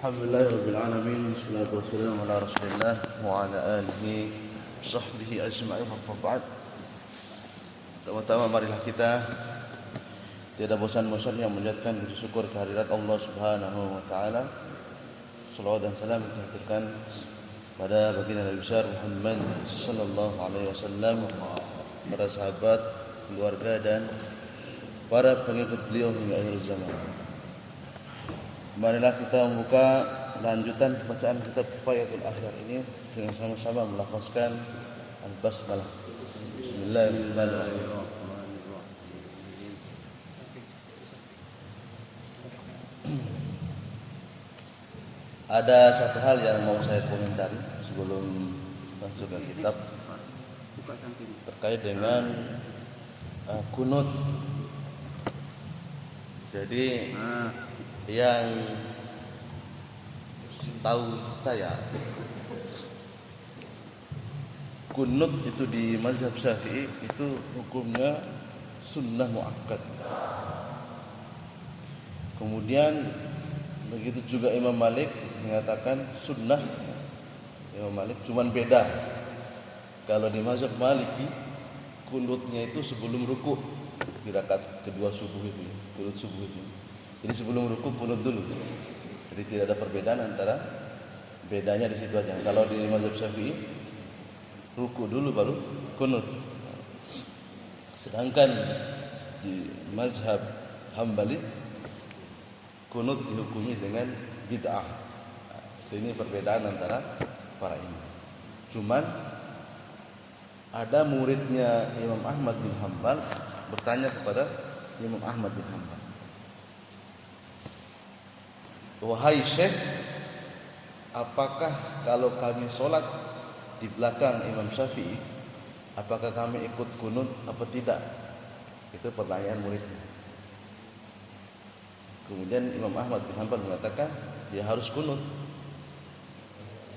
Alhamdulillahirabbil alamin, wassalatu wassalamu ala Rasulillah wa ala alihi sahbihi ajma'in, amma ba'd. Pertama-tama marilah kita tiada bosan-bosannya menjadikan puji syukur kehadirat Allah Subhanahu wa taala. Salawat dan salam kita haturkan pada baginda Nabi besar Muhammad sallallahu alaihi wasallam, para sahabat, keluarga dan para pengikut beliau hingga akhir zaman. Marilah kita membuka lanjutan bacaan kitab Kifayatul Ahrar ini dengan sama-sama melafazkan al-basmalah. Bismillahirrahmanirrahim. Ada satu hal yang mau saya komentari sebelum masuk ke kitab terkait dengan kunut. Jadi yang tahu saya, kunut itu di mazhab Syafi'i itu hukumnya sunnah muakkad. Kemudian begitu juga Imam Malik mengatakan sunnah. Imam Malik cuman beda, kalau di mazhab Maliki kunutnya itu sebelum ruku di rakaat kedua subuh itu, kunut subuh itu. Jadi sebelum ruku kunut dulu. Jadi tidak ada perbedaan antara, bedanya di situ aja. Kalau di mazhab Syafi'i ruku dulu baru kunut. Sedangkan di mazhab Hambali kunut dihukumi dengan bid'ah. Ini perbedaan antara para imam. Cuman ada muridnya Imam Ahmad bin Hanbal bertanya kepada Imam Ahmad bin Hanbal, "Wahai Syekh, apakah kalau kami sholat di belakang Imam Syafi'i, apakah kami ikut kunut apa tidak?" Itu pertanyaan muridnya. Kemudian Imam Ahmad bin Hanbal mengatakan dia harus kunut,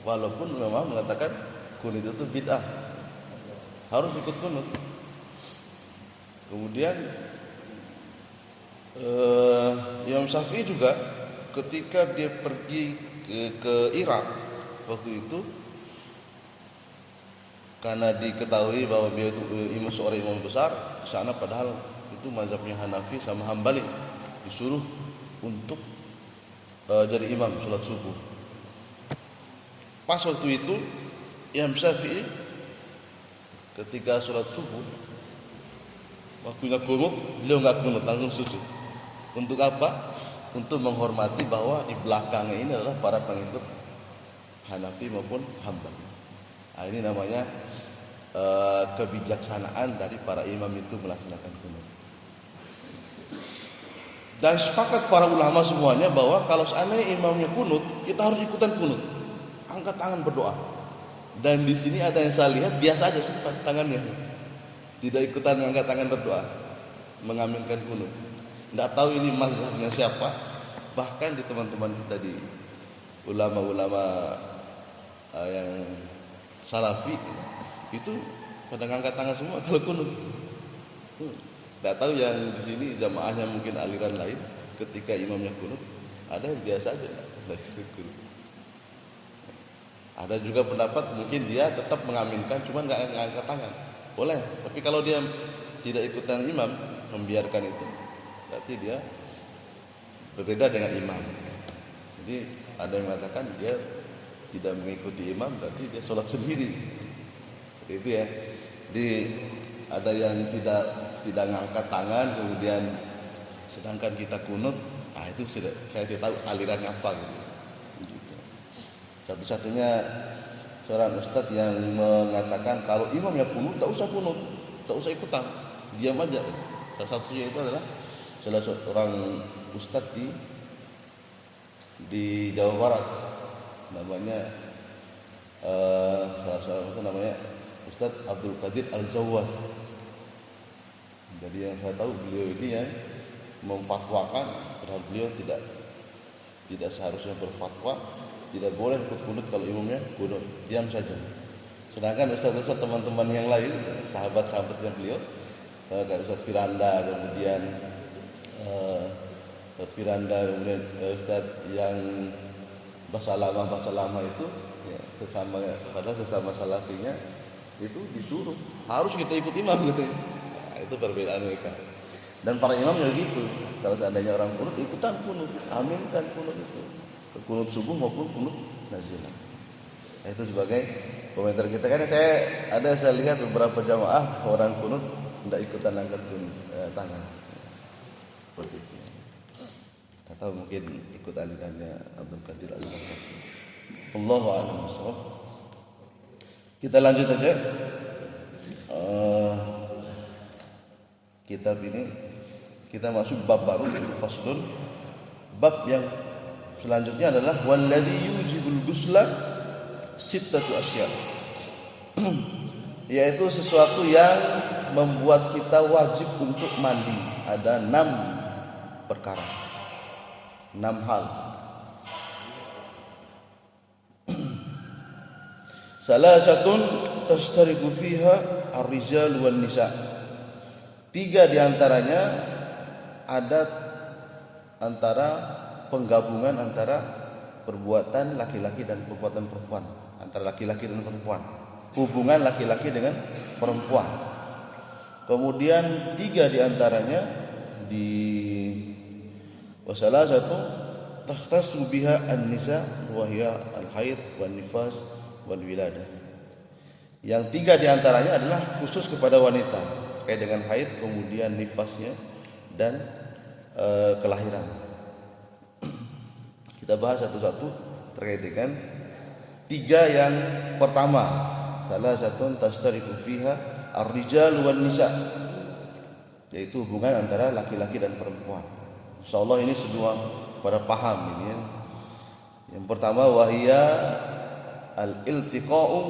walaupun Imam Ahmad mengatakan kunut itu bid'ah, harus ikut kunut. Kemudian Imam Syafi'i juga ketika dia pergi ke Irak waktu itu, karena diketahui bahwa beliau itu seorang imam besar sana, padahal itu mazhabnya Hanafi sama Hambali, disuruh untuk jadi imam sholat subuh. Pas waktu itu Imam Syafi'i ketika sholat subuh waktunya kunut, beliau nggak kunut, langsung sujud. Untuk apa? Untuk menghormati bahwa di belakangnya ini adalah para pengikut Hanafi maupun Hambali. Nah, ini namanya kebijaksanaan dari para imam itu melaksanakan kunut. Dan sepakat para ulama semuanya bahwa kalau seandainya imamnya kunut, kita harus ikutan kunut, angkat tangan berdoa. Dan di sini ada yang saya lihat biasa aja simpan tangannya, tidak ikutan angkat tangan berdoa, mengaminkan kunut. Tidak tahu ini mazhabnya siapa. Bahkan di teman-teman kita di ulama-ulama yang salafi itu pada ngangkat tangan semua kalau kunut. Tidak tahu yang di sini jamaahnya mungkin aliran lain, ketika imamnya kunut, ada yang biasa aja kunut. Ada juga pendapat mungkin dia tetap mengaminkan, cuma nggak ngangkat tangan, boleh. Tapi kalau dia tidak ikutan imam, membiarkan itu, berarti dia berbeda dengan imam. Jadi ada yang mengatakan dia tidak mengikuti imam, berarti dia sholat sendiri. Seperti itu ya. Jadi ada yang tidak ngangkat tangan, kemudian sedangkan kita kunut. Nah itu sudah saya tidak tahu alirannya apa gitu. Satu-satunya seorang ustadz yang mengatakan kalau imamnya kunut, tak usah kunut, tak usah ikutan, diam aja. Salah satunya itu adalah salah seorang ustadz di Jawa Barat, namanya salah seorang itu namanya Ustadz Abdul Qadir Al-Zawwas. Jadi yang saya tahu beliau ini yang memfatwakan, padahal beliau tidak seharusnya berfatwa, tidak boleh ikut kunut kalau imamnya kunut, diam saja. Sedangkan ustaz-ustaz teman-teman yang lain, sahabat-sahabatnya beliau, kayak Ustaz Firanda, kemudian Ustaz Firanda, kemudian Ustaz yang bahasa lama itu ya, sesama salafinya itu disuruh harus kita ikut imam gitu. Nah, itu perbedaan mereka. Dan para imam juga gitu. Kalau seandainya orang kunut, ikutan kunut, aminkan kunut itu. Kunut subuh maupun kunut nazilah. Nah, itu sebagai komentar kita. Kan saya lihat beberapa jamaah orang kunut tidak ikutan angkat tangan. Seperti itu. Atau mungkin ikut alirannya Abdul Qadir Al-Jailani. Allahu a'lam bishawab. Kita lanjut aja. Kitab ini kita masuk bab baru, faslun. Bab yang selanjutnya adalah walladzi yujibul ghusla sittatu asya. Yaitu sesuatu yang membuat kita wajib untuk mandi. Ada 6 perkara. 6 hal. Salasatun tashtariku fiha ar-rijal wan nisa. 3 diantaranya ada antara penggabungan antara perbuatan laki-laki dan perbuatan perempuan, antara laki-laki dan perempuan, hubungan laki-laki dengan perempuan. Kemudian 3 diantaranya di wasalah satu takhtassu biha an-nisa wa hiya al-haid wan nifas wal wiladah. Yang 3 diantaranya adalah khusus kepada wanita terkait dengan haid, kemudian nifasnya dan kelahiran. Kita bahas satu-satu terkait dengan 3 yang pertama. Salah satu tashtariku fiha ar-rijal wan nisa, yaitu hubungan antara laki-laki dan perempuan. Insyaallah ini semua pada paham ini ya. Yang pertama wahia al-iltiqa'u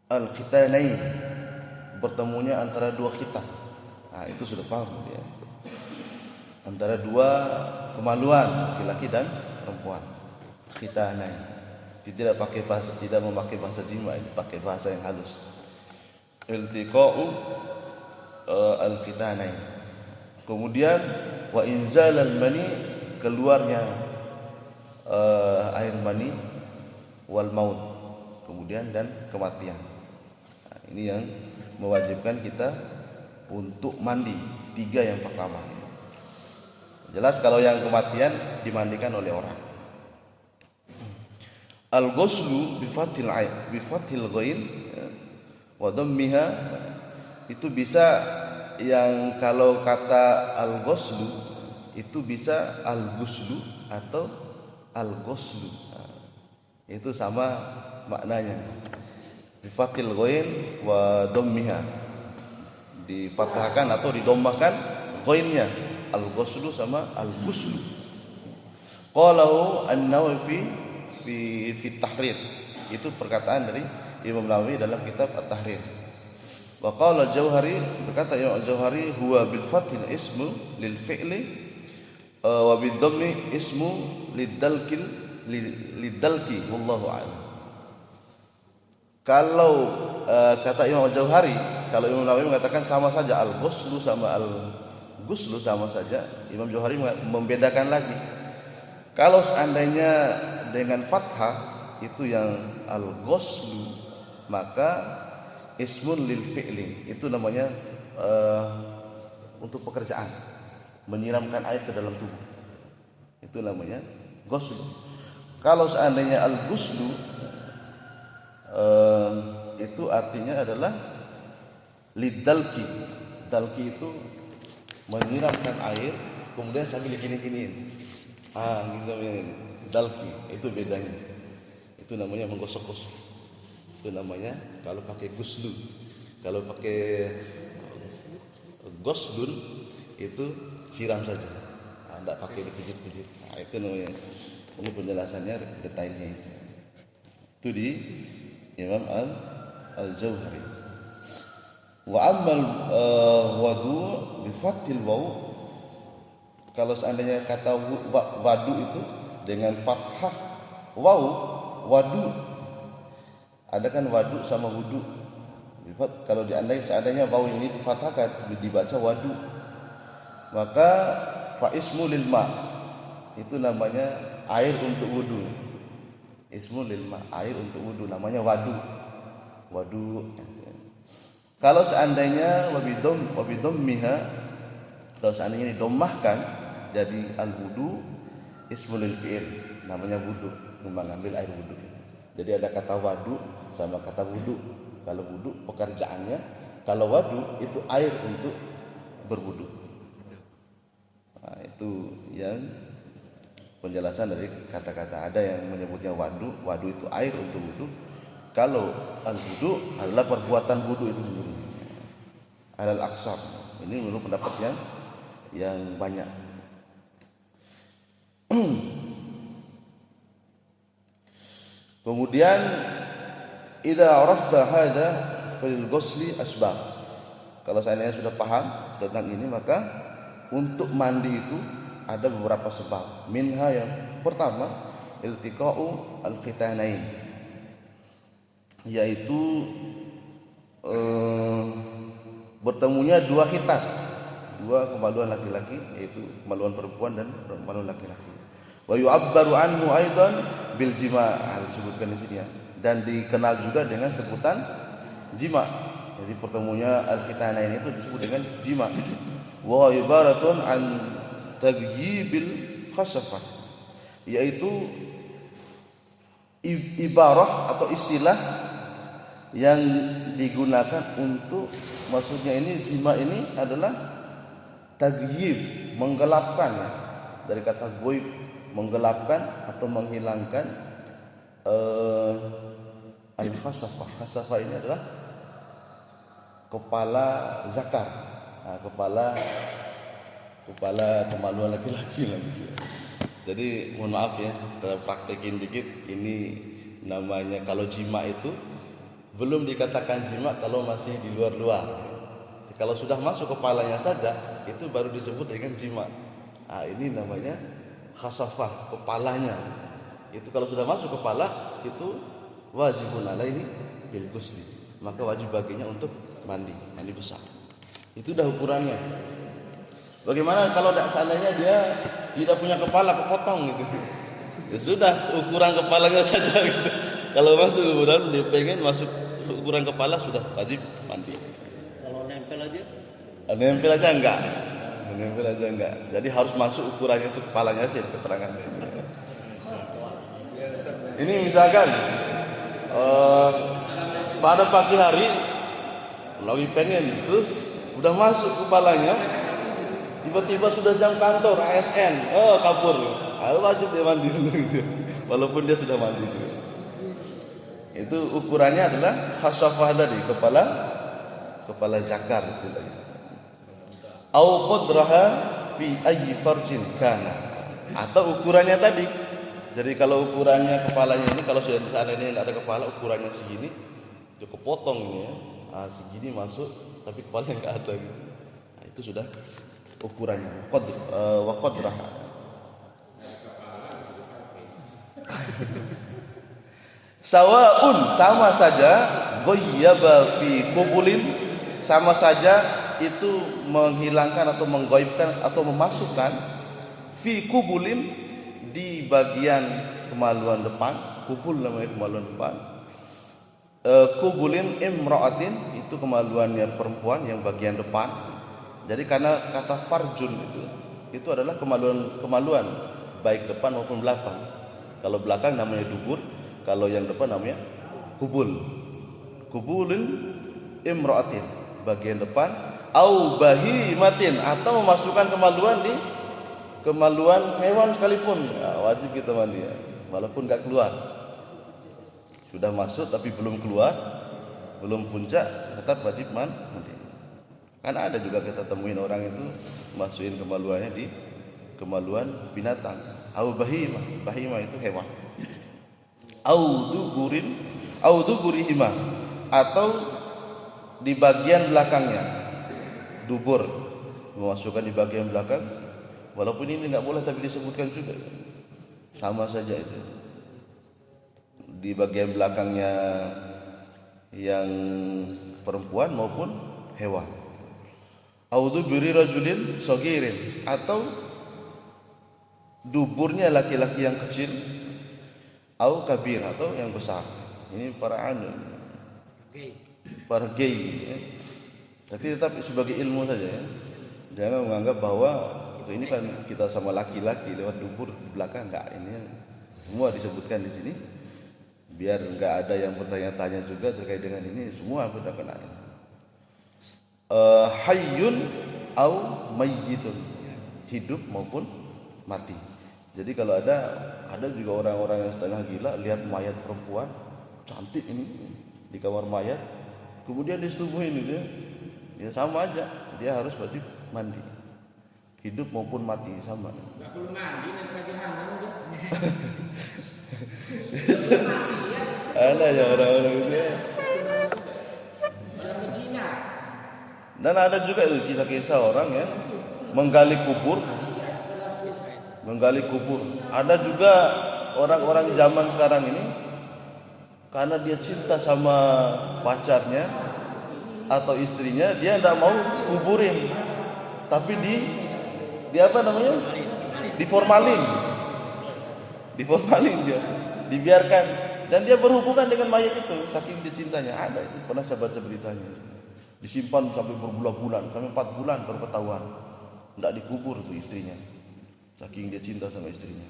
al-khitanain, bertemunya antara 2 khitan. Nah, itu sudah paham ya. Antara 2 kemaluan laki-laki dan perempuan. Khitanain. Tidak memakai bahasa jima, ini pakai bahasa yang halus. Iltiqa'u al-khitanain. Kemudian wa inzalal mani, keluarnya air mani, wal maut, kemudian dan kematian. Nah, ini yang mewajibkan kita untuk mandi. 3 yang pertama. Jelas kalau yang kematian dimandikan oleh orang. Al-ghuslu bi fathil ghain wa dhammiha, itu bisa yang kalau kata al-ghuslu itu bisa al-ghuslu atau al-ghuslu. Itu sama maknanya. Bi fathil ghain wa dhammiha, difathahkan atau didombakan ghainnya, al-ghuslu sama al-ghuslu. Qalahu an-Nawawi fi tahrir, itu perkataan dari Imam Nawawi dalam kitab At-Tahrir. Wa qala Jauhari, berkata Imam Jauhari, huwa bil fathil ismu lil fi'li wa bid dhammi ismu lidalki wallahu a'lam. Kalau kata Imam Jauhari, kalau Imam Nawawi mengatakan sama saja, al-ghuslu sama al-ghuslu sama saja, Imam Jauhari membedakan lagi. Kalau seandainya dengan fathah itu yang al-ghuslu, maka ismun lil fi'li, itu namanya untuk pekerjaan, menyiramkan air ke dalam tubuh, itu namanya ghuslu. Kalau seandainya al-ghuslu itu artinya adalah lidalki. Dalki itu menyiramkan air kemudian sambil digini-giniin. Gitu namanya dalki. Itu bedanya. Itu namanya menggosok-gosok. Itu namanya kalau pakai ghuslu. Kalau pakai ghuslun itu siram saja. Tidak pakai dipijit-pijit. Itu namanya. Ini penjelasannya detailnya itu. Itu di Imam Al-Jauhari. Wa ammal wadu bi fathil waw, kalau seandainya kata wadu itu dengan fathah waw, wadu, ada kan wadu sama wudu. Kalau seandainya waw ini difathahkan dibaca wadu, maka fa ismu lil ma, itu namanya air untuk wudu. Ismul lil ma, air untuk wudu, namanya wadu. Wadu. Kalau seandainya wabidhammiha, kalau seandainya didommahkan jadi al wudu, ismul lil fi'il, namanya wudu, mengambil air wudu. Jadi ada kata wadu sama kata wudu. Kalau wudu pekerjaannya, kalau wadu itu air untuk berwudu. Nah, itu yang penjelasan dari kata-kata. Ada yang menyebutnya wadu, wadu itu air untuk wudu. Kalau al-wudu adalah perbuatan wudu itu sendiri. Alal aqsar. Ini menurut pendapat yang banyak. Kemudian idza arafta hadza fil ghusli asbab. Kalau seandainya sudah paham tentang ini, maka untuk mandi itu ada beberapa sebab. Minha, yang pertama, iltiqa'u al-khitanain, yaitu bertemunya dua khitan, dua kemaluan laki-laki, yaitu kemaluan perempuan dan kemaluan laki-laki. Wa yu'abbaru anhu aidan bil jima', disebutkan di sini ya. Dan dikenal juga dengan sebutan jima'. Jadi pertemunya al-khitanain itu disebut dengan jima'. Wa ibaratun an taghyibil khasafah, yaitu ibarah atau istilah yang digunakan untuk, maksudnya ini jima' ini adalah taghyib, menggelapkan, dari kata ghaib, menggelapkan atau menghilangkan al-khasafah. Khasafah ini adalah kepala zakar, nah, kepala kemaluan laki-laki lah gitu. Jadi mohon maaf ya, kita praktekin dikit. Ini namanya, kalau jima itu belum dikatakan jima kalau masih di luar-luar. Kalau sudah masuk kepalanya saja, itu baru disebut dengan jima. Nah, ini namanya khasafah, kepalanya. Itu kalau sudah masuk kepala, itu wajibun alaihi bil ghusli, maka wajib baginya untuk mandi besar. Itu dah ukurannya. Bagaimana kalau seandainya dia tidak punya kepala, kepotong gitu? Ya sudah, seukuran kepalanya saja gitu. Kalau masuk ukuran, dia pengen masuk ukuran kepala, sudah wajib mandi. Kalau nempel aja? Nempel aja enggak. Nempel aja enggak. Jadi harus masuk ukurannya itu kepalanya sih, keterangan. Ini misalkan pada pagi hari lagi pengen, terus udah masuk kepalanya, tiba-tiba sudah jam kantor ASN, kabur, wajib dia mandi dulu gitu. Walaupun dia sudah mandi juga. Itu ukurannya adalah khasafah tadi, kepala zakar istilahnya. Au qadraha fi ayyi farjin kana, atau ukurannya tadi. Jadi kalau ukurannya kepalanya ini, kalau seandainya tidak ada kepala, ukurannya segini, itu kepotong ini ya. Segini masuk, tapi kepalanya enggak ada gitu. Nah, itu sudah ukurannya. Wa qadraha. Sawa'un, sama saja, ghayyaba fi qubulin, sama saja itu menghilangkan atau menggaibkan atau memasukkan fi qubulin, di bagian kemaluan depan. Kubul namanya kemaluan depan. Kubulin imra'atin, itu kemaluannya perempuan yang bagian depan. Jadi karena kata farjun itu adalah kemaluan baik depan maupun belakang. Kalau belakang namanya dubur, kalau yang depan namanya kubul. Kubulin imra'atin, bagian depan. Au bahimatin, atau memasukkan kemaluan di kemaluan hewan sekalipun, ya, wajib kita mandi ya. Walaupun enggak keluar, sudah masuk tapi belum keluar, belum puncak, tetap wajib mandi. Karena ada juga kita temuin orang itu masukin kemaluannya di kemaluan binatang. Au bahimah itu hewan. Au duburihima, atau di bagian belakangnya, dubur, memasukkan di bagian belakang. Walaupun ini enggak boleh, tapi disebutkan juga, sama saja itu. Di bagian belakangnya yang perempuan maupun hewan. Audzu biri rajulin sagirin, atau duburnya laki-laki yang kecil, au kabir atau yang besar. Ini para gay ya. Tapi tetap sebagai ilmu saja ya. Jangan menganggap bahwa ini kan kita sama laki-laki lewat dubur di belakang, enggak. Ini semua disebutkan di sini biar enggak ada yang bertanya-tanya juga terkait dengan ini, semua kita kena. Hayyun au mayyitun, hidup maupun mati. Jadi kalau ada juga orang-orang yang setengah gila lihat mayat perempuan cantik ini di kamar mayat, kemudian disetubuhin itu ya sama aja, dia harus wajib mandi, hidup maupun mati sama. Nggak perlu mandi nanti ke jahanam udah. Ada ya orang-orang itu ya. Orang berzina. Dan ada juga itu kisah-kisah orang yang menggali kubur. Ada juga orang-orang zaman sekarang ini karena dia cinta sama pacarnya atau istrinya, dia tidak mau kuburin, tapi di apa namanya? Diformalin dia, dibiarkan, dan dia berhubungan dengan mayat itu saking dia cintanya. Ada itu, pernah saya baca beritanya. Disimpan sampai berbulan-bulan, sampai 4 bulan baru ketahuan. Tidak dikubur tuh istrinya, saking dia cinta sama istrinya.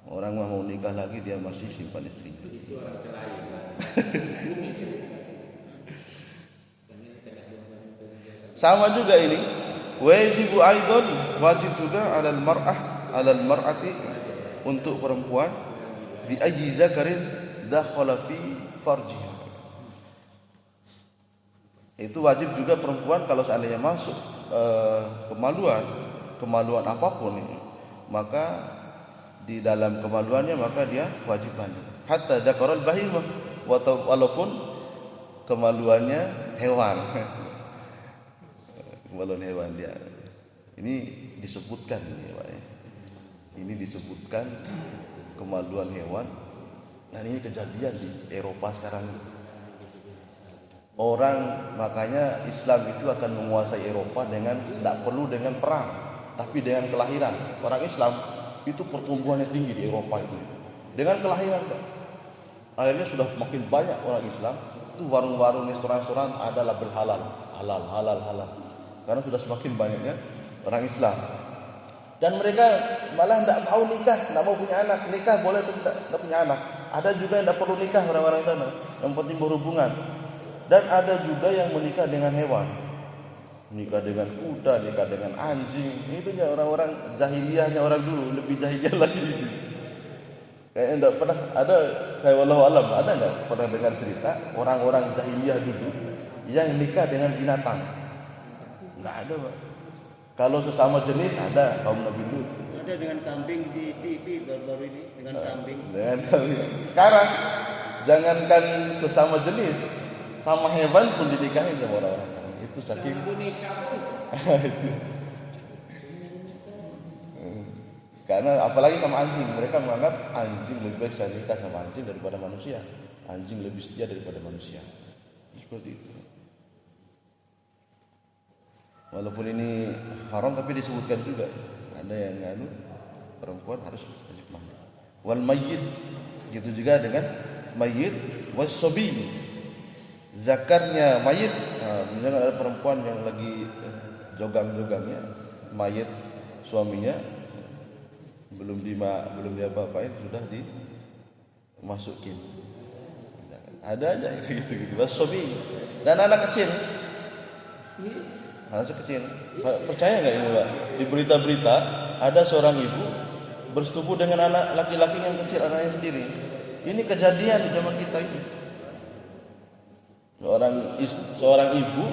Orang mau nikah lagi dia masih simpan istrinya. Sama juga ini, wajibu aidon, wajib juga alal mar'ati untuk perempuan bi ayyi zakarin dakhala fi farjiha. Itu wajib juga perempuan kalau seandainya masuk kemaluan apapun ini, maka di dalam kemaluannya maka dia wajib mandi. Hatta dzakarul bahimah, walaupun kemaluannya hewan. Kemaluan hewan dia. Ini disebutkan ini Pak ya. Ini disebutkan kemaluan hewan. Nah ini kejadian di Eropa sekarang. Orang makanya Islam itu akan menguasai Eropa dengan tidak perlu dengan perang, tapi dengan kelahiran. Orang Islam itu pertumbuhannya tinggi di Eropa itu. Dengan kelahiran, Pak. Akhirnya sudah makin banyak orang Islam. Itu warung-warung, restoran-restoran ada label halal. Karena sudah semakin banyaknya orang Islam. Dan mereka malah tidak mau nikah, tidak mau punya anak. Nikah boleh tapi tidak punya anak. Ada juga yang tidak perlu nikah orang-orang sana, yang penting berhubungan. Dan ada juga yang menikah dengan hewan, nikah dengan kuda, nikah dengan anjing. Itu orang-orang jahiliyahnya orang dulu, lebih jahiliyah lagi itu. Kayaknya tidak pernah ada, saya wallahu alam, ada tidak pernah dengar cerita orang-orang jahiliyah dulu yang nikah dengan binatang? Enggak ada, Pak. Kalau sesama jenis ada, kaum Nabi Lut. Ada dengan kambing di TV baru-baru ini, dengan kambing. Dengan kambing. Sekarang jangankan sesama jenis, sama hewan pun dinikahin sama orang-orang. Itu saking boneka pun itu. Karena apalagi sama anjing, mereka menganggap anjing lebih baik saya nikah sama anjing daripada manusia. Anjing lebih setia daripada manusia. Seperti itu. Walaupun ini haram tapi disebutkan juga ada yang perempuan harus wajib mandi. Wal mayyit, gitu juga dengan mayyit, was-sabi. Zakarnya mayit, misalnya ada perempuan yang lagi jogang-jogangnya, mayit suaminya belum diapa-apain sudah dimasukin. Ada aja gitu-gitu. Was-sabi dan anak kecil. Anak kecil. Percaya nggak ini Pak? Di berita-berita ada seorang ibu bersetubuh dengan anak laki-laki yang kecil, anaknya sendiri. Ini kejadian di zaman kita ini. Seorang ibu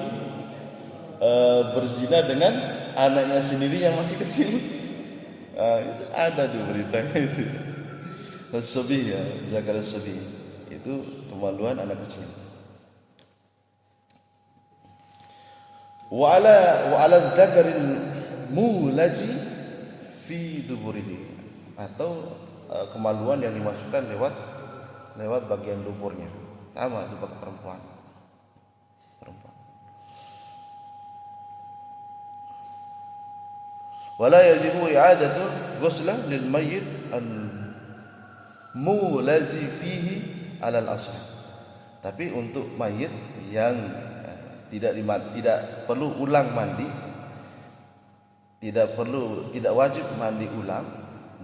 berzina dengan anaknya sendiri yang masih kecil. Itu ada di beritanya itu. As-sabi ya, zakar as-sabi. Itu kemaluan anak kecil. Wa ala dzakaril mulaji fi duburihi, atau kemaluan yang dimasukkan lewat bagian duburnya. Sama itu bagi perempuan. Wala yajibu i'adatu ghusla lil mayyit al mulazi fihi alal ashah. Tapi untuk mayit yang tidak perlu ulang mandi, tidak wajib mandi ulang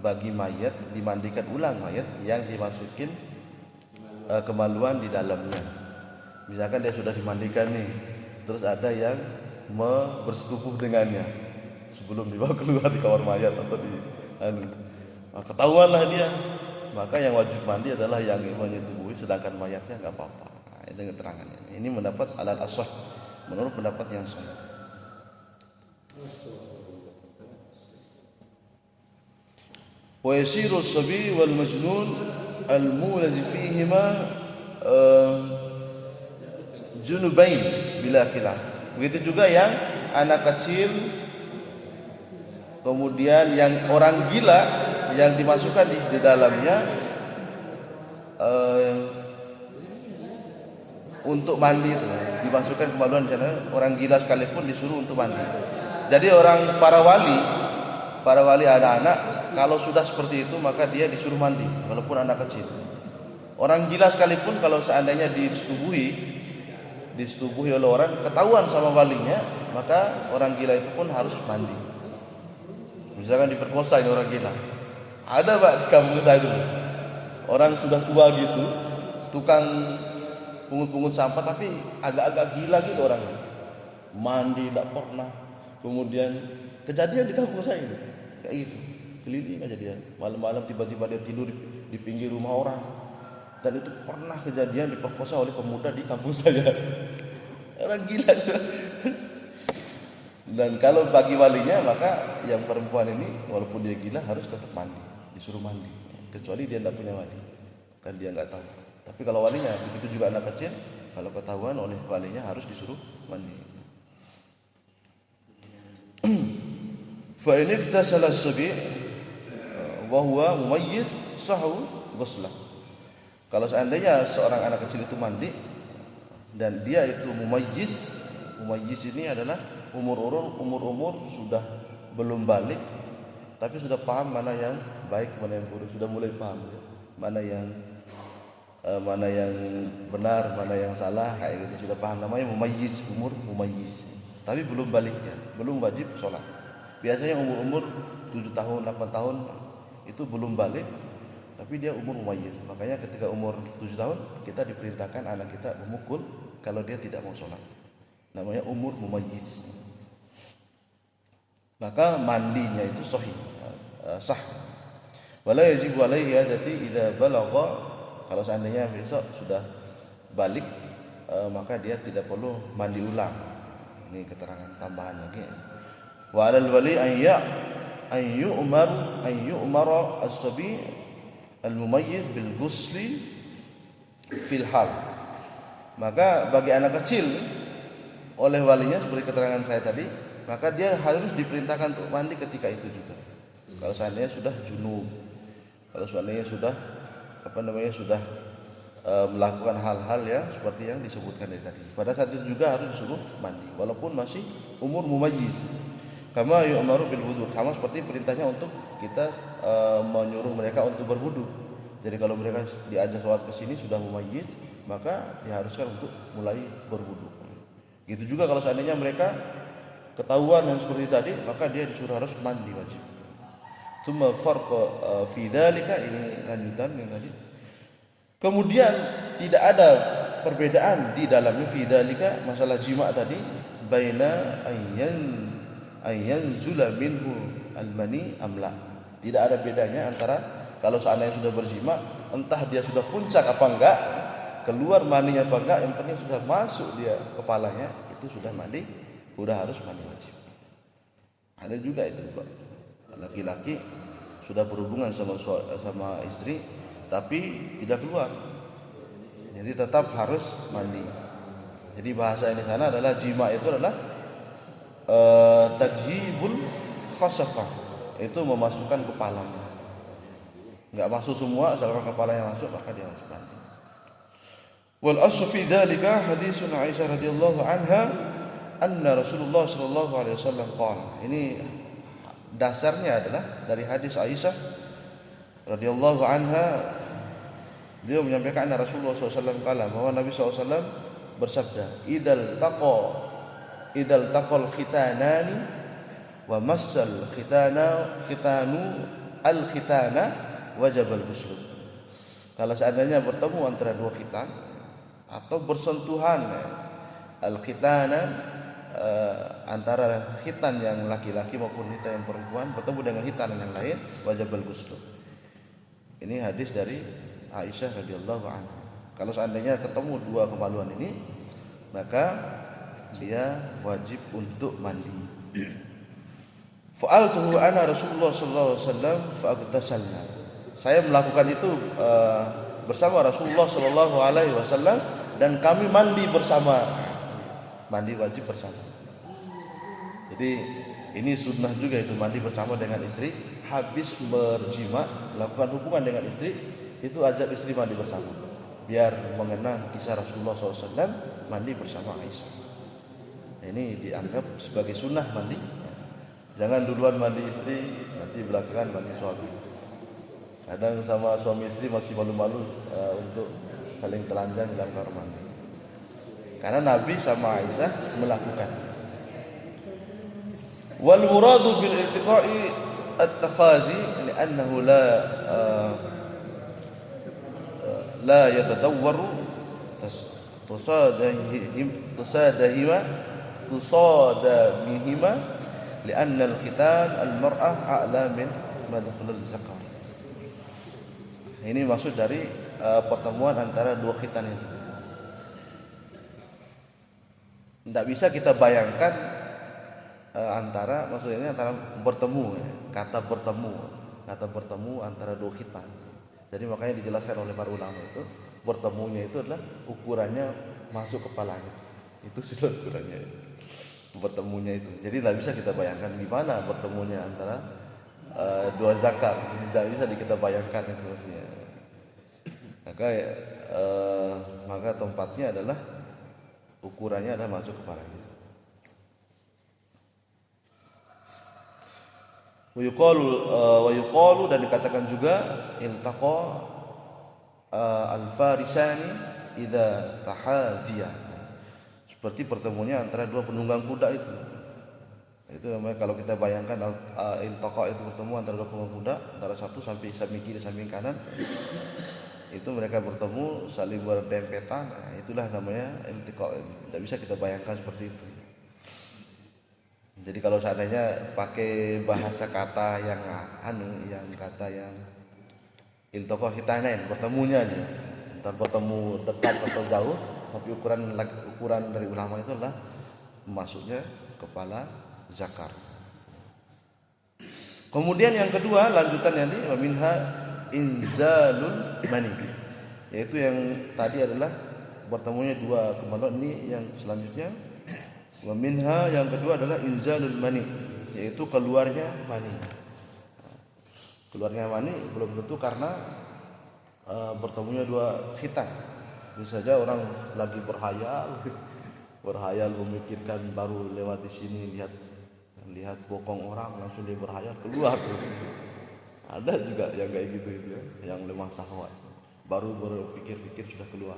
bagi mayat, dimandikan ulang mayat yang dimasukin kemaluan di dalamnya. Misalkan dia sudah dimandikan nih, terus ada yang bersetubuh dengannya sebelum dibawa keluar di kamar mayat atau di ketahuanlah dia, maka yang wajib mandi adalah yang menyetubuhi, sedangkan mayatnya nggak apa-apa. Itu keterangannya. Ini mendapat alal ashah, menurut pendapat yang sahih. Wa yasiru as-sabi wal majnun al-mulaz fihima junubain bila khilaf. Begitu juga yang anak kecil, kemudian yang orang gila yang dimasukkan di dalamnya untuk mandi itu, dimasukkan kemaluan di sana. Orang gila sekalipun disuruh untuk mandi. Jadi para wali anak-anak kalau sudah seperti itu maka dia disuruh mandi walaupun anak kecil. Orang gila sekalipun kalau seandainya disetubuhi oleh orang, ketahuan sama walinya, maka orang gila itu pun harus mandi. Misalkan diperkosa ini orang gila. Ada Pak di kampung saya itu. Orang sudah tua gitu, tukang pungut-pungut sampah tapi agak-agak gila gitu orangnya. Mandi tidak pernah. Kemudian kejadian di kampung saya ini kayak gitu. Keliling aja dia. Malam-malam tiba-tiba dia tidur di pinggir rumah orang. Dan itu pernah kejadian diperkosa oleh pemuda di kampung saya. Orang gila. Dan kalau bagi walinya maka yang perempuan ini walaupun dia gila harus tetap mandi, disuruh mandi. Kecuali dia tidak punya wali, kan dia nggak tahu. Tapi kalau walinya, begitu juga anak kecil, kalau ketahuan oleh walinya harus disuruh mandi. Fa in iktasala as-sabi wa huwa mumayyiz sahu ghuslah. Kalau seandainya seorang anak kecil itu mandi dan dia itu mumayyiz ini adalah umur sudah belum balik tapi sudah paham mana yang baik mana yang buruk, sudah mulai paham ya. Mana yang benar, mana yang salah, kayak gitu sudah paham, namanya mumayyiz, umur mumayyiz. Tapi belum baliknya, belum wajib sholat. Biasanya umur 7 tahun, 8 tahun itu belum balik, tapi dia umur mumayyiz. Makanya ketika umur 7 tahun kita diperintahkan anak kita memukul kalau dia tidak mau sholat. Namanya umur mumayyiz. Maka mandinya itu sah. Wala yajibu alaihi adati idza balagha. Kalau seandainya besok sudah balik maka dia tidak perlu mandi ulang. Ini keterangan tambahan lagi. Wa 'alal wali an yu'mara as-sabi al-mumayyiz bil ghusli fil hal. Maka bagi anak kecil oleh walinya seperti keterangan saya tadi, maka dia harus diperintahkan untuk mandi ketika itu juga. Kalau seandainya sudah junub, kalau seandainya sudah melakukan hal-hal yang seperti yang disebutkan tadi, pada saat itu juga harus disuruh mandi walaupun masih umur mumayyiz. Kama yu'maru bil wudu, sama seperti perintahnya untuk kita menyuruh mereka untuk berwudu. Jadi kalau mereka diajak sholat ke sini sudah mumayyiz, maka diharuskan untuk mulai berwudu. Gitu juga kalau seandainya mereka ketahuan yang seperti tadi, maka dia disuruh harus mandi wajib. Tsumma farqa fi dzalika, ini lanjutan yang tadi. Kemudian tidak ada perbedaan di dalamnya fi dzalika, masalah jima' tadi, baina ayyanzula minhu al-mani amla. Tidak ada bedanya antara kalau seandainya sudah berjima, entah dia sudah puncak apa enggak, keluar maninya apa enggak, yang penting sudah masuk dia kepalanya, itu sudah mandi, sudah harus mandi wajib. Ada juga itu Pak, laki-laki sudah berhubungan sama istri tapi tidak keluar, jadi tetap harus mandi. Jadi bahasa ini sana adalah jima itu adalah tajhibul khasafah, itu memasukkan kepalanya. Enggak masuk semua, asalkan kepalanya masuk maka dia harus mandi. Wal aslu fi dzalika haditsun Aisyah radhiyallahu anha anna Rasulullah sallallahu alaihi wasallam qala. Ini dasarnya adalah dari hadis Aisyah radhiyallahu anha. Beliau menyampaikan Rasulullah SAW bahwa Nabi SAW bersabda, idal taqal khitanani wa massal khitanu al khitana wajib al ghusl. Kalau seandainya bertemu antara dua khitan atau bersentuhan al khitana antara khitan yang laki-laki maupun khitan yang perempuan bertemu dengan khitan yang lain, wajib al ghusl. Ini hadis dari Aisyah radhiyallahu anha. Kalau seandainya ketemu dua kemaluan ini, maka dia wajib untuk mandi. Fa'altuhu ana Rasulullah sallallahu alaihi wasallam fa'agtasalna. Saya melakukan itu bersama Rasulullah sallallahu alaihi wasallam dan kami mandi bersama. Mandi wajib bersama. Jadi ini sunnah juga itu, mandi bersama dengan istri. Habis berjima, melakukan hubungan dengan istri, itu ajak istri mandi bersama, biar mengenang kisah Rasulullah SAW mandi bersama Aisyah. Ini dianggap sebagai sunnah mandi. Jangan duluan mandi istri, nanti belakangan mandi suami. Kadang sama suami istri masih malu-malu untuk saling telanjang dalam kamar mandi. Karena Nabi sama Aisyah melakukan. Wal muradu bil iltiqa'i at-tafazi li'annahu la yatadawwaru tusadahima li'anna al-khitan al-mar'ah a'la min madkhul al-zakar. Ini maksud dari pertemuan antara dua khitan itu. Tidak bisa kita bayangkan maksudnya antara bertemu, kata bertemu antara dua khitan. Jadi makanya dijelaskan oleh para ulama itu bertemunya itu adalah ukurannya masuk kepalanya. Itu sudah ukurannya. Bertemunya itu. Jadi tidak bisa kita bayangkan gimana bertemunya antara dua zakar. Tidak bisa kita bayangkan itu maksudnya. Maka tempatnya adalah ukurannya adalah masuk kepalanya. Wa yuqalu dan dikatakan juga iltaqa al-farisani idza tahadhiya. Seperti pertemuannya antara dua penunggang kuda itu. Itu namanya kalau kita bayangkan iltaqa itu bertemu antara dua penunggang kuda, antara satu samping kiri samping kanan. Itu mereka bertemu saling berdempetan. Nah, itulah namanya iltiqa. Tidak bisa kita bayangkan seperti itu. Jadi kalau seandainya pakai bahasa kata yang iltaqa khitanain, bertemunya aja. Entah bertemu dekat atau jauh, tapi ukuran dari ulama itu adalah masuknya kepala zakar. Kemudian yang kedua, lanjutan yang ini minha inzalul mani. Yaitu yang tadi adalah bertemunya dua kemaluan, ini yang selanjutnya. Wa minha yang kedua adalah inzalul mani, yaitu keluarnya mani. Keluarnya mani belum tentu karena bertemunya dua khitan. Bisa saja orang lagi berhayal memikirkan baru lewat di sini lihat bokong orang langsung dia berhayal keluar. Ada juga yang kayak gitu itu ya, yang lemah syahwat. Baru berpikir-pikir sudah keluar.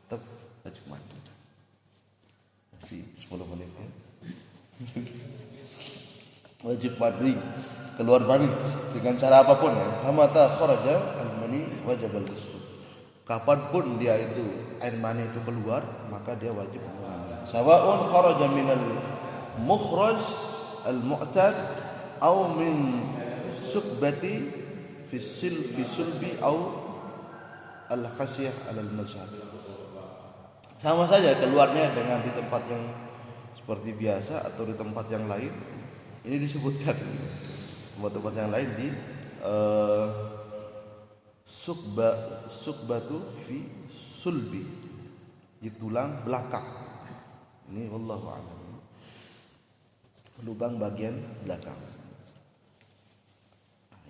Tetap wajib mandi. Masih 10 menit ya. Wajib mandi, keluar mani dengan cara apapun ya. Hamata kharaja al-mani wajib al-ghusl. Kapanpun dia itu air mani itu keluar, maka dia wajib mandi. Sawa'un kharaja minal mukhraj al-mu'tad aw min subati fi sulbi aw al-khasiyah al-mazhab. Sama saja keluarnya dengan di tempat yang seperti biasa atau di tempat yang lain. Ini disebutkan tempat yang lain di subbatu fi sulbi, di tulang belakang. Ini wallahu a'lam. Lubang bagian belakang.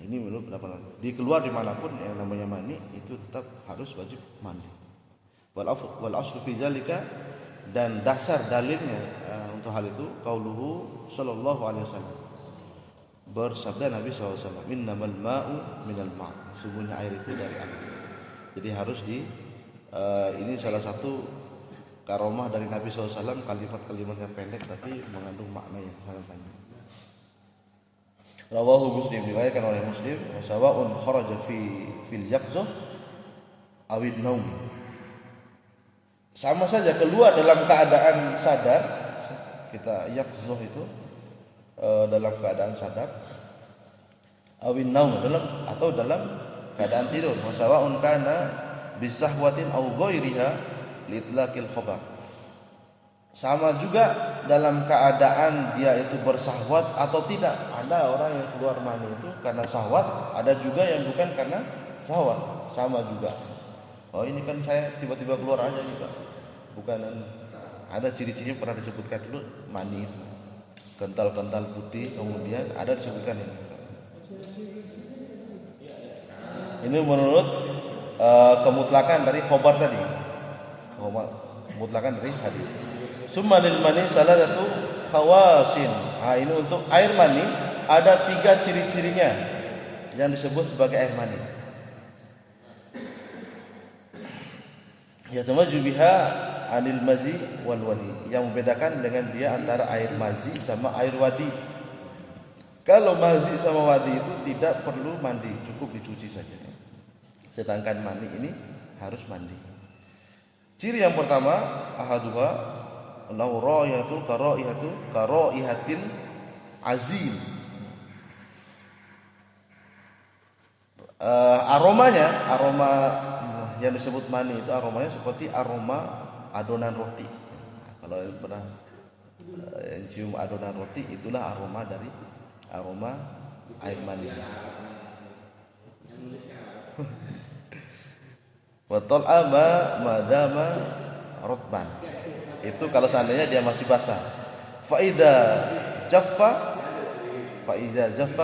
Ini menurut pendapat dikeluar dimanapun yang namanya mani itu tetap harus wajib mandi. Wal aslu fi zalika, dan dasar dalilnya untuk hal itu qauluhu sallallahu alaihi wasallam, bersabda Nabi SAW, innamal ma'u minal ma', sungguhnya air itu dari air. Jadi harus ini salah satu karomah dari Nabi SAW, kalimat-kalimat yang pendek tapi mengandung makna yang sangat panjang. Rawahu Muslim, diriwayatkan oleh Muslim, sawa'un kharaja fil yaqzah awid naum. Sama saja keluar dalam keadaan sadar, kita yaqzah itu dalam keadaan sadar, awid naum dalam keadaan tidur. Sawa'un kana bisahwatin aw ghairiha litlaqil khabar. Sama juga dalam keadaan dia itu bersahwat atau tidak. Ada orang yang keluar mani itu karena syahwat, ada juga yang bukan karena syahwat. Sama juga. Oh ini kan saya tiba-tiba keluar aja juga. Bukan, ada ciri-cirinya pernah disebutkan dulu mani itu. Kental-kental putih, kemudian ada disebutkan ini. Ini menurut kemutlakan dari khobar tadi. Kemutlakan dari hadis. Summa lil mani salatatu khawasin. Ini untuk air mani ada 3 ciri-cirinya yang disebut sebagai air mani. Yatamazzu biha anil mazi wal wadi. Yang membedakan dengan dia antara air mazi sama air wadi. Kalau mazi sama wadi itu tidak perlu mandi, cukup dicuci saja. Sedangkan mani ini harus mandi. Ciri yang pertama, ahaduha lau ra'yatul karaihatil azim. Aroma yang disebut mani itu aromanya seperti aroma adonan roti. Kalau pernah cium adonan roti, itulah aroma dari aroma air mani. Watol madama rotban. Itu kalau seandainya dia masih basah. Faida jaffa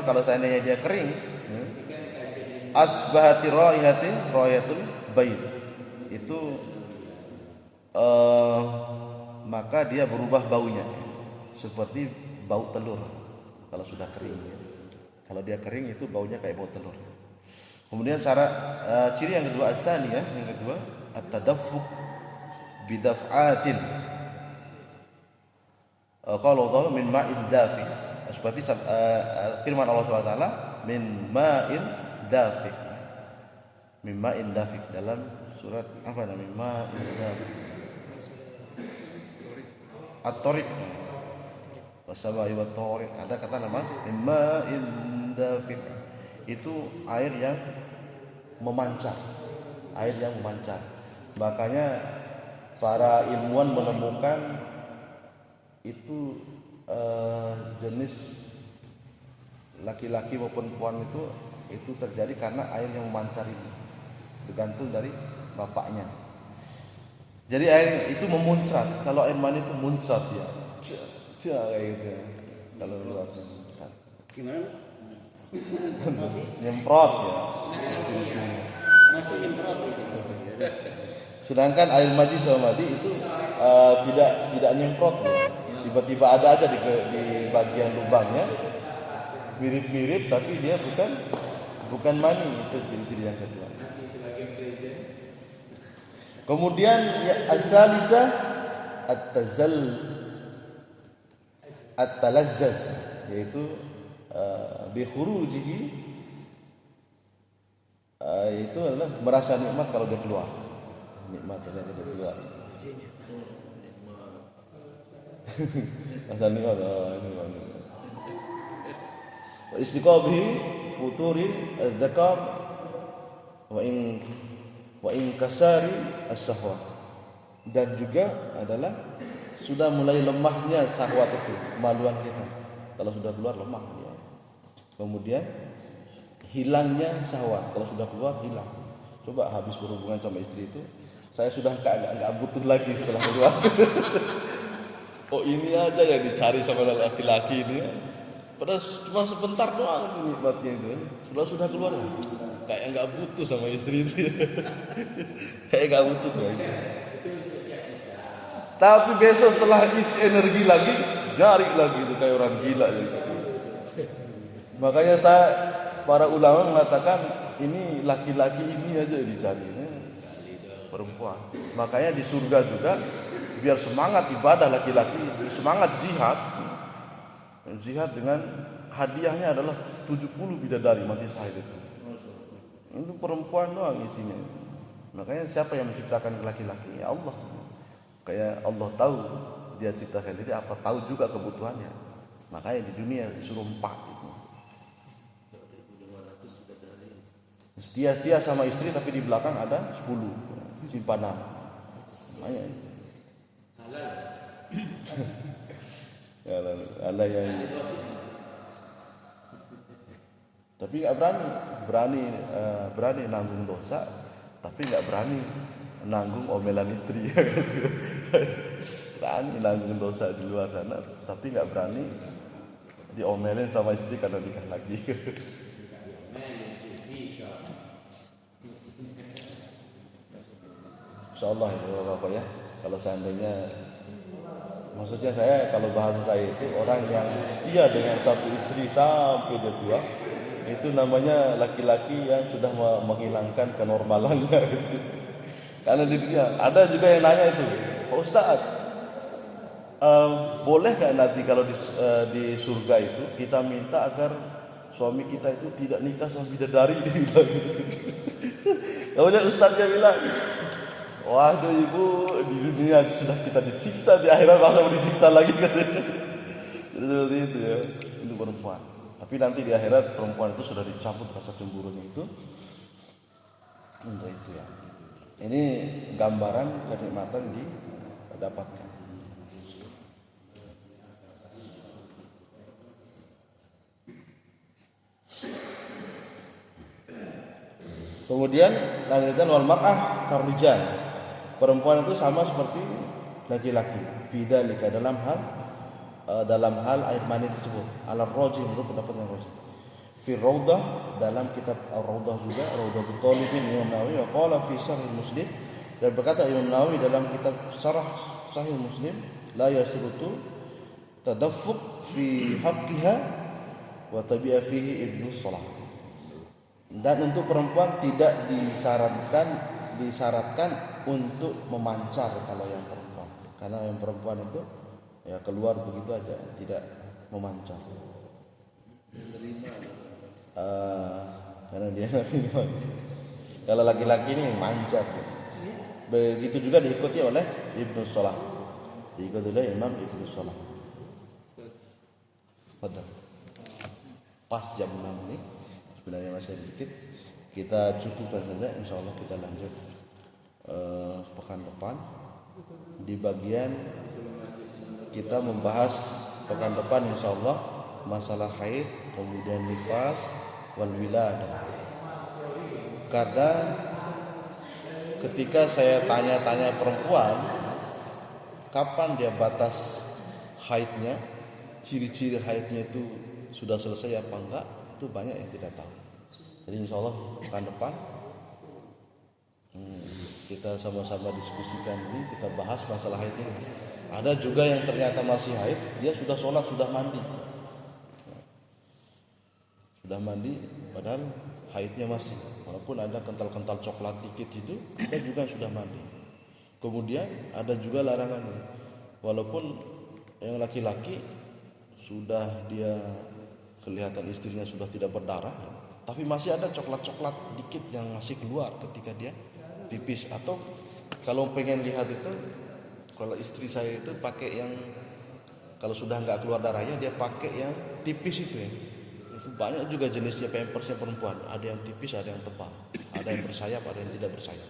kalau seandainya dia kering, asbahati rayatul bait. Itu maka dia berubah baunya seperti bau telur kalau sudah kering. Kalau dia kering itu baunya kayak bau telur. Kemudian ciri yang kedua yang kedua at-tadaffuk bidaf'atin. Kalau Allah min ma'in dafiq, seperti firman Allah SWT, min ma'in dafiq. Min ma'in dafiq dalam surat apa namanya? Ma'in dafiq. At-Tariq. Wasama'i wat-Tariq. Ada kata nama min ma'in dafiq. Itu air yang memancar. Makanya para ilmuwan menemukan itu jenis laki-laki maupun perempuan itu terjadi karena air yang memancar ini, tergantung dari bapaknya. Jadi air itu memuncrat. Kalau air mani itu muncrat ya, kayak gitu. Kalau luar muncrat. Gimana? Nyemprot ya. Masih nyemprot gitu. Sedangkan air maji sama madi itu tidak nyemprot ya. Tiba-tiba ada aja di bagian lubangnya, mirip-mirip tapi dia bukan mani. Itu ciri-ciri yang kedua. Kemudian ya as-salisah at-talazzaz, yaitu bi khurujihi, itu adalah merasa nikmat kalau dia keluar. Nikmat kalau dia keluar. Rasa nikmat. Wa istiqabihi futuri az-zakar wa in kasari as-sahwa. Dan juga adalah sudah mulai lemahnya syahwat itu, kemaluan kita. Kalau sudah keluar lemah dia. Kemudian hilangnya syahwat, kalau sudah keluar hilang. Coba habis berhubungan sama istri itu, saya sudah enggak butuh lagi setelah keluar. Oh ini aja yang dicari sama laki-laki ini. Padahal cuma sebentar doang nikmatnya itu. Kalau sudah keluar kayak enggak butuh sama istri itu. Kayak enggak butuh sama istri. Tapi besok setelah isi energi lagi, nyari lagi itu kayak orang gila gitu. Makanya para ulama mengatakan ini laki-laki ini aja dicarinya perempuan. Makanya di surga juga biar semangat ibadah laki-laki, semangat jihad dengan hadiahnya adalah 70 bidadari mati syahid itu. Itu perempuan doang isinya. Makanya siapa yang menciptakan laki-laki? Ya Allah. Kayak Allah tahu dia ciptakan diri, apa tahu juga kebutuhannya. Makanya di dunia disuruh 4 itu. Setia sama istri tapi di belakang ada 10 simpanan. Makanya ada yang tapi nggak berani nanggung dosa, tapi nggak berani nanggung omelan istri. Berani nanggung dosa di luar sana, tapi nggak berani diomelin sama istri karena nikah lagi. Insyaallah ya Bapak ya. Kalau seandainya, maksudnya saya kalau bahasa saya itu orang yang setia dengan satu istri sampai dia tua, itu namanya laki-laki yang sudah menghilangkan kenormalannya. Karena di dunia ada juga yang nanya itu, Pak Ustadz, boleh nggak nanti kalau di surga itu kita minta agar suami kita itu tidak nikah sama bidadari? Kemudian Ustadznya bilang, waduh ibu, di dunia sudah kita disiksa, di akhirat masa mau disiksa lagi katanya. Jadi seperti itu ya, itu perempuan. Tapi nanti di akhirat perempuan itu sudah dicabut rasa cemburunya itu. Untuk itu ya. Ini gambaran kenikmatan didapatkan. Kemudian lanjutan wal mar'ah karrijal. Perempuan itu sama seperti laki-laki. Bidzalika dalam hal air mani tersebut. Ala rajih itu pendapat yang rajih. Fi Raudah dalam kitab Ar-Raudah juga Raudatul Talibin Imam Nawawi wa qala fi Sahih Muslim, dan berkata Imam Nawawi dalam kitab Syarah Sahih Muslim, la yasrutu tadaffuq fi haqqiha wa tabi'a fihi ibnu shalah. Dan untuk perempuan tidak disyaratkan untuk memancar kalau yang perempuan. Karena yang perempuan itu ya keluar begitu aja, tidak memancar. Karena dia kalau laki-laki ini mancar. Begitu juga diikuti oleh Ibnu Shalah. Diikuti oleh Imam Ibnu Shalah. Betul. Pas jam 6 ini. Sebenarnya masih sedikit. Kita cukupkan saja, insyaallah kita lanjut pekan depan. Di bagian kita membahas pekan depan insyaallah masalah haid, kemudian nifas, wal wiladah. Karena ketika saya tanya-tanya perempuan kapan dia batas haidnya, ciri-ciri haidnya itu sudah selesai apa enggak, itu banyak yang tidak tahu. Jadi insyaallah pekan depan kita sama-sama diskusikan ini, kita bahas masalah haid ini. Ada juga yang ternyata masih haid, dia sudah sholat, sudah mandi. Sudah mandi padahal haidnya masih, walaupun ada kental-kental coklat dikit itu, ada juga yang sudah mandi. Kemudian ada juga larangan, walaupun yang laki-laki sudah dia kelihatan istrinya sudah tidak berdarah, tapi masih ada coklat-coklat dikit yang masih keluar ketika dia pipis. Atau kalau pengen lihat itu, kalau istri saya itu pakai yang kalau sudah nggak keluar darahnya dia pakai yang tipis itu ya. Itu banyak juga jenisnya pampersnya perempuan. Ada yang tipis, ada yang tebal, ada yang bersayap, ada yang tidak bersayap.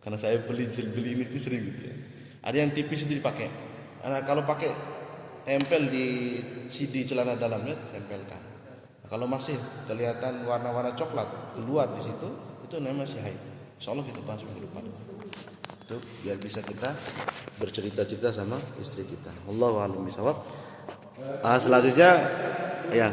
Karena saya beli ini sering gitu ya. Ada yang tipis itu dipakai. Nah, kalau pakai tempel di celana dalamnya, tempelkan. Nah, kalau masih kelihatan warna-warna coklat keluar di situ, itu namanya masih haid. Insyaallah kita bahas minggu depan. Itu biar bisa kita bercerita-cerita sama istri kita. Wallahu a'lam bishawab. Selanjutnya ya